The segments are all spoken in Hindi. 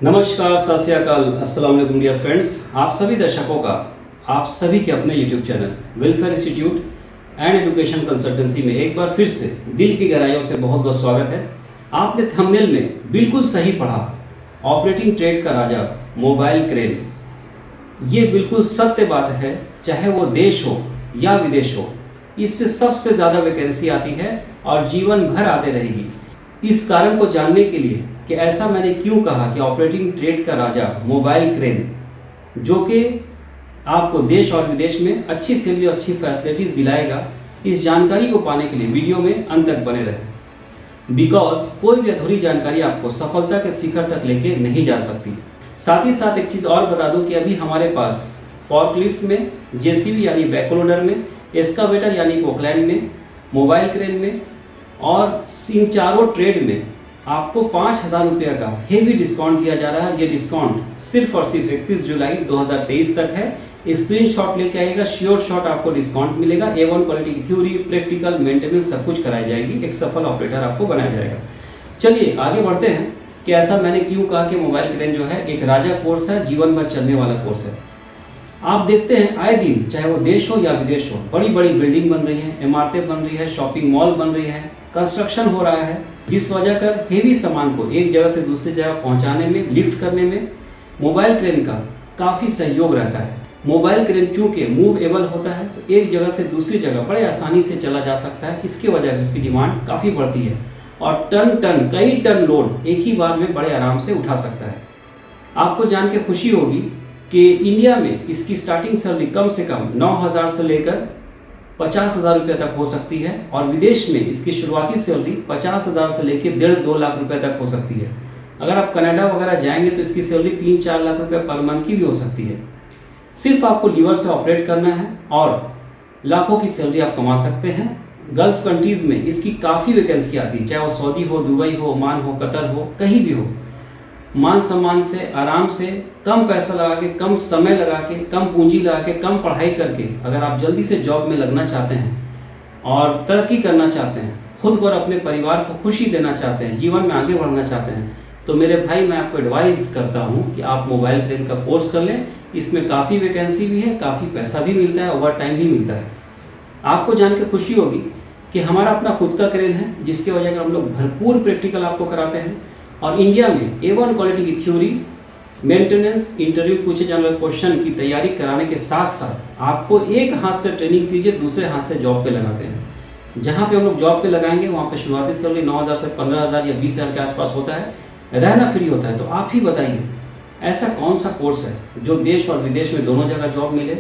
नमस्कार, सत श्री अकाल, अस्सलाम वालेकुम डियर फ्रेंड्स। आप सभी दर्शकों का आप सभी के अपने YouTube channel welfare institute and education consultancy में एक बार फिर से दिल की गहराइयों से बहुत बहुत स्वागत है। आपने थंबनेल में बिल्कुल सही पढ़ा, ऑपरेटिंग ट्रेड का राजा मोबाइल क्रेन। ये बिल्कुल सत्य बात है, चाहे वो देश हो या विदेश हो, इस पे सबसे ज़्यादा वैकेंसी आती है और जीवन भर आते रहेगी। इस कारण को जानने के लिए कि ऐसा मैंने क्यों कहा कि ऑपरेटिंग ट्रेड का राजा मोबाइल क्रेन, जो कि आपको देश और विदेश में अच्छी सैलरी और अच्छी फैसिलिटीज़ दिलाएगा, इस जानकारी को पाने के लिए वीडियो में अंत तक बने रहें। बिकॉज कोई भी अधूरी जानकारी आपको सफलता के शिखर तक लेके नहीं जा सकती। साथ ही साथ एक चीज़ और बता दूं कि अभी हमारे पास फॉर्कलिफ्ट में, जेसीबी यानी बैकलोडर में, एस्कावेटर यानी पोकलैंड में, मोबाइल क्रेन में और इन चारों ट्रेड में आपको 5,000 रुपये का हेवी डिस्काउंट दिया जा रहा है। ये डिस्काउंट सिर्फ और सिर्फ 31 जुलाई 2023 तक है। स्क्रीनशॉट लेके आइएगा, श्योर शॉट आपको डिस्काउंट मिलेगा। A1 क्वालिटी की थ्योरी, प्रैक्टिकल, मेंटेनेंस सब कुछ कराई जाएगी। एक सफल ऑपरेटर आपको बनाया जाएगा। चलिए आगे बढ़ते हैं कि ऐसा मैंने क्यों कहा कि मोबाइल क्रेन जो है एक राजा कोर्स है, जीवन भर चलने वाला कोर्स है। आप देखते हैं आए दिन, चाहे वो देश हो या विदेश हो, बड़ी बड़ी बिल्डिंग बन रही है, इमारतें बन रही है, शॉपिंग मॉल बन रही है, कंस्ट्रक्शन हो रहा है, जिस वजह कर हेवी सामान को एक जगह से दूसरी जगह पहुंचाने में, लिफ्ट करने में मोबाइल क्रेन का काफ़ी सहयोग रहता है। मोबाइल क्रेन चूँकि मूवेबल होता है तो एक जगह से दूसरी जगह बड़े आसानी से चला जा सकता है। इसकी वजह इसकी डिमांड काफ़ी बढ़ती है और कई टन लोड एक ही बार में बड़े आराम से उठा सकता है। आपको जान के खुशी होगी कि इंडिया में इसकी स्टार्टिंग सैलरी कम से कम 9,000 से लेकर 50,000 रुपये तक हो सकती है और विदेश में इसकी शुरुआती सैलरी 50,000 से लेकर 1.5-2 लाख रुपए तक हो सकती है। अगर आप कनाडा वगैरह जाएंगे तो इसकी सैलरी 3-4 लाख रुपए पर मंथ की भी हो सकती है। सिर्फ आपको लीवर से ऑपरेट करना है और लाखों की सैलरी आप कमा सकते हैं। गल्फ कंट्रीज़ में इसकी काफ़ी वैकेंसी आती है, चाहे वो सऊदी हो, दुबई हो, ओमान हो, कतर हो, कहीं भी हो। मान सम्मान से, आराम से, कम पैसा लगा के, कम समय लगा के, कम पूंजी लगा के, कम पढ़ाई करके अगर आप जल्दी से जॉब में लगना चाहते हैं और तरक्की करना चाहते हैं, खुद को और अपने परिवार को खुशी देना चाहते हैं, जीवन में आगे बढ़ना चाहते हैं, तो मेरे भाई मैं आपको एडवाइस करता हूँ कि आप मोबाइल क्रेन का कोर्स कर लें। इसमें काफ़ी वैकेंसी भी है, काफ़ी पैसा भी मिलता है, ओवर टाइम भी मिलता है। आपको जान के खुशी होगी कि हमारा अपना खुद का क्रेन है, जिसकी वजह से हम लोग भरपूर प्रैक्टिकल आपको कराते हैं और इंडिया में A1 क्वालिटी की थ्योरी, मेंटेनेंस, इंटरव्यू पूछे जाने वाले क्वेश्चन की तैयारी कराने के साथ साथ आपको एक हाथ से ट्रेनिंग कीजिए, दूसरे हाथ से जॉब पे लगाते हैं। जहाँ पे हम लोग जॉब पे लगाएंगे वहाँ पे शुरुआती सैलरी 9,000 से 15,000 या 20,000 के आसपास होता है, रहना फ्री होता है। तो आप ही बताइए ऐसा कौन सा कोर्स है जो देश और विदेश में दोनों जगह जॉब मिले,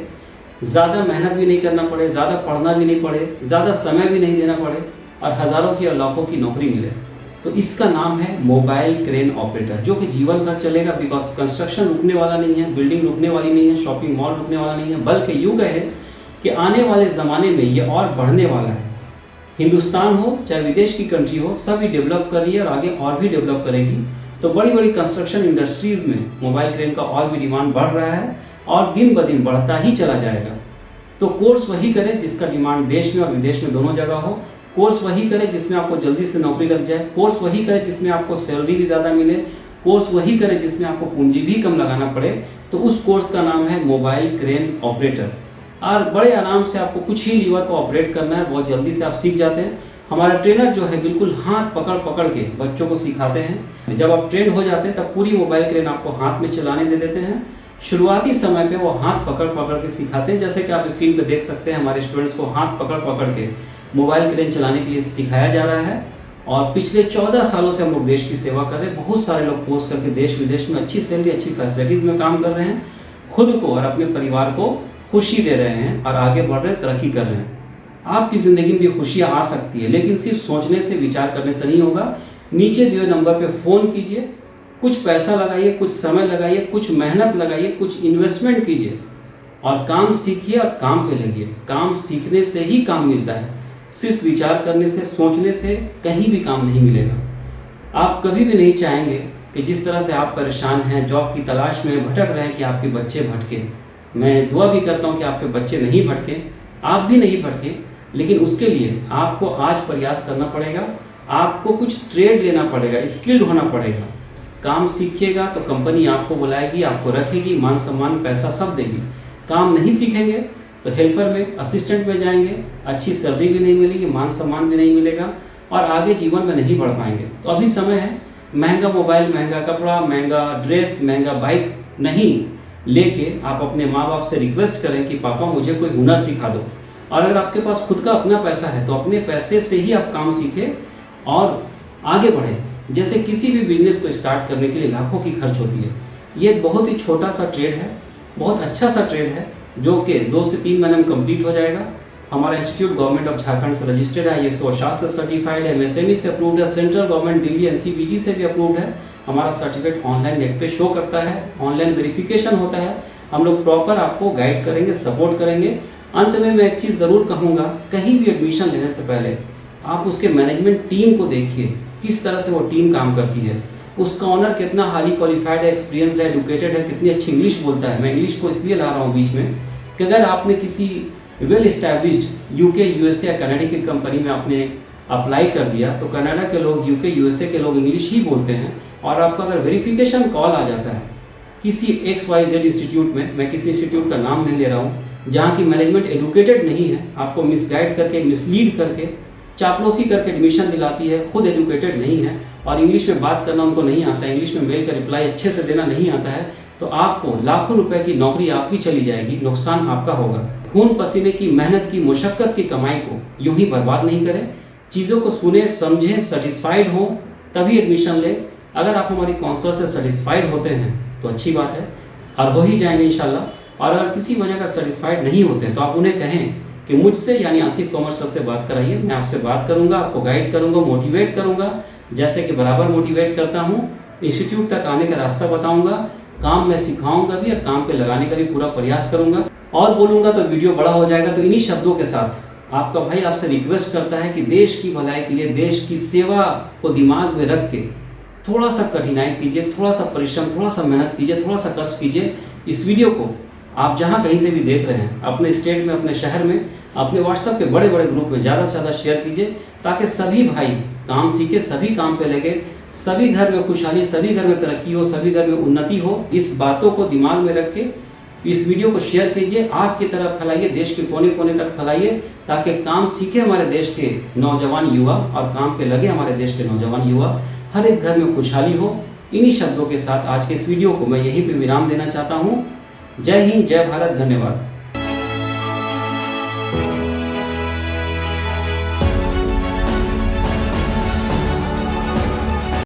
ज़्यादा मेहनत भी नहीं करना पड़े, ज़्यादा पढ़ना भी नहीं पड़े, ज़्यादा समय भी नहीं देना पड़े और हज़ारों की और लाखों की नौकरी मिले। तो इसका नाम है मोबाइल क्रेन ऑपरेटर, जो कि जीवन भर चलेगा। बिकॉज कंस्ट्रक्शन रुकने वाला नहीं है, बिल्डिंग रुकने वाली नहीं है, शॉपिंग मॉल रुकने वाला नहीं है, बल्कि यूँ कहे कि आने वाले ज़माने में ये और बढ़ने वाला है। हिंदुस्तान हो चाहे विदेश की कंट्री हो, सभी डेवलप कर रही है और आगे और भी डेवलप करेगी। तो बड़ी बड़ी कंस्ट्रक्शन इंडस्ट्रीज़ में मोबाइल क्रेन का और भी डिमांड बढ़ रहा है और दिन ब दिन बढ़ता ही चला जाएगा। तो कोर्स वही करें जिसका डिमांड देश में और विदेश में दोनों जगह हो। कोर्स वही करें जिसमें आपको जल्दी से नौकरी लग जाए। कोर्स वही करें जिसमें आपको सैलरी भी ज़्यादा मिले। कोर्स वही करें जिसमें आपको पूंजी भी कम लगाना पड़े। तो उस कोर्स का नाम है मोबाइल क्रेन ऑपरेटर और बड़े आराम से आपको कुछ ही लीवर को ऑपरेट करना है, बहुत जल्दी से आप सीख जाते हैं। हमारा ट्रेनर जो है बिल्कुल हाथ पकड़ पकड़ के बच्चों को सिखाते हैं। जब आप ट्रेन हो जाते हैं तब पूरी मोबाइल क्रेन आपको हाथ में चलाने दे देते हैं। शुरुआती समय पे वो हाथ पकड़ पकड़ के सिखाते हैं, जैसे कि आप स्क्रीन पे देख सकते हैं। हमारे स्टूडेंट्स को हाथ पकड़ पकड़ के मोबाइल क्रेन चलाने के लिए सिखाया जा रहा है और पिछले 14 सालों से हम लोग देश की सेवा कर रहे हैं। बहुत सारे लोग कोर्स करके देश विदेश में अच्छी सैलरी, अच्छी फैसिलिटीज़ में काम कर रहे हैं, खुद को और अपने परिवार को खुशी दे रहे हैं और आगे बढ़ रहे हैं, तरक्की कर रहे हैं। आपकी ज़िंदगी में भी खुशियाँ आ सकती है, लेकिन सिर्फ सोचने से, विचार करने से नहीं होगा। नीचे दिए नंबर पर फ़ोन कीजिए, कुछ पैसा लगाइए, कुछ समय लगाइए, कुछ मेहनत लगाइए, कुछ इन्वेस्टमेंट कीजिए और काम सीखिए और काम पे लगिए। काम सीखने से ही काम मिलता है, सिर्फ विचार करने से, सोचने से कहीं भी काम नहीं मिलेगा। आप कभी भी नहीं चाहेंगे कि जिस तरह से आप परेशान हैं, जॉब की तलाश में भटक रहे हैं, कि आपके बच्चे भटके। मैं दुआ भी करता हूं कि आपके बच्चे नहीं भटके, आप भी नहीं भटके, लेकिन उसके लिए आपको आज प्रयास करना पड़ेगा। आपको कुछ ट्रेड लेना पड़ेगा, स्किल्ड होना पड़ेगा। काम सीखिएगा तो कंपनी आपको बुलाएगी, आपको रखेगी, मान सम्मान पैसा सब देगी। काम नहीं सीखेंगे तो हेल्पर में, असिस्टेंट में जाएंगे, अच्छी सैलरी भी नहीं मिलेगी, मान सम्मान भी नहीं मिलेगा और आगे जीवन में नहीं बढ़ पाएंगे। तो अभी समय है, महंगा मोबाइल, महंगा कपड़ा, महंगा ड्रेस, महंगा बाइक नहीं लेके आप अपने माँ बाप से रिक्वेस्ट करें कि पापा मुझे कोई हुनर सिखा दो। और अगर आपके पास खुद का अपना पैसा है तो अपने पैसे से ही आप काम सीखें और आगे बढ़ें। जैसे किसी भी बिजनेस को स्टार्ट करने के लिए लाखों की खर्च होती है। ये बहुत ही छोटा सा ट्रेड है, बहुत अच्छा सा ट्रेड है जो कि 2 से 3 महीने में कंप्लीट हो जाएगा। हमारा इंस्टीट्यूट गवर्नमेंट ऑफ झारखंड से रजिस्टर्ड है, ISO शास से सर्टिफाइड है, MSME से अप्रूव्ड है, सेंट्रल गवर्नमेंट दिल्ली NCVT से भी अप्रूव्ड है। हमारा सर्टिफिकेट ऑनलाइन नेट पे शो करता है, ऑनलाइन वेरिफिकेशन होता है। हम लोग प्रॉपर आपको गाइड करेंगे, सपोर्ट करेंगे। अंत में मैं एक चीज़ ज़रूर कहूँगा, कहीं भी एडमिशन लेने से पहले आप उसके मैनेजमेंट टीम को देखिए, किस तरह से वो टीम काम करती है, उसका ऑनर कितना हाईली क्वालिफाइड है, एक्सपीरियंस है, एडुकेटेड है, कितनी अच्छी इंग्लिश बोलता है। मैं इंग्लिश को इसलिए ला रहा हूँ बीच में कि अगर आपने किसी वेल इस्टेब्लिश्ड UK, USA या कनाडा की कंपनी में आपने अप्लाई कर दिया तो कनाडा के लोग, UK, USA के लोग इंग्लिश ही बोलते हैं। और आपका अगर वेरिफिकेशन कॉल आ जाता है किसी XYZ इंस्टीट्यूट में, मैं किसी इंस्टीट्यूट का नाम नहीं ले रहा हूँ, जहाँ की मैनेजमेंट एडुकेटेड नहीं है, आपको मिसगाइड करके, मिसलीड करके, चापलूसी करके एडमिशन दिलाती है, खुद एडुकेटेड नहीं है और इंग्लिश में बात करना उनको नहीं आता है, इंग्लिश में मेल का रिप्लाई अच्छे से देना नहीं आता है, तो आपको लाखों रुपए की नौकरी आपकी चली जाएगी, नुकसान आपका होगा। खून पसीने की, मेहनत की, मुशक्कत की कमाई को यूं ही बर्बाद नहीं करें। चीज़ों को सुने, समझें, सेटिस्फाइड हो तभी एडमिशन लें। अगर आप हमारी काउंसलर से सेटिस्फाइड होते हैं तो अच्छी बात है और हो ही जाएंगे इंशाल्लाह। और अगर किसी वजह का सेटिस्फाइड नहीं होते हैं तो आप उन्हें कहें कि मुझसे यानी आसिफ कॉमर्स सर से बात कराइए, मैं आपसे बात करूंगा, आपको गाइड करूंगा, मोटिवेट करूंगा, जैसे कि बराबर मोटिवेट करता हूं। इंस्टीट्यूट तक आने का रास्ता बताऊंगा, काम मैं सिखाऊंगा भी और काम पे लगाने का भी पूरा प्रयास करूंगा। और बोलूंगा तो वीडियो बड़ा हो जाएगा, तो इन्हीं शब्दों के साथ आपका भाई आपसे रिक्वेस्ट करता है कि देश की भलाई के लिए, देश की सेवा को दिमाग में रख के थोड़ा सा कठिनाई कीजिए, थोड़ा सा परिश्रम, थोड़ा सा मेहनत कीजिए, थोड़ा सा कष्ट कीजिए। इस वीडियो को आप जहाँ कहीं से भी देख रहे हैं, अपने स्टेट में, अपने शहर में, अपने व्हाट्सएप के बड़े बड़े ग्रुप में ज़्यादा से ज़्यादा शेयर कीजिए ताकि सभी भाई काम सीखे, सभी काम पे लगे, सभी घर में खुशहाली, सभी घर में तरक्की हो, सभी घर में उन्नति हो। इस बातों को दिमाग में रख के इस वीडियो को शेयर कीजिए, आग की तरफ फैलाइए, देश के कोने कोने तक फैलाइए ताकि काम सीखे हमारे देश के नौजवान युवा और काम पे लगे हमारे देश के नौजवान युवा, हर एक घर में खुशहाली हो। इन्हीं शब्दों के साथ आज के इस वीडियो को मैं यहीं पे विराम देना चाहता हूँ। जय हिंद, जय भारत, धन्यवाद।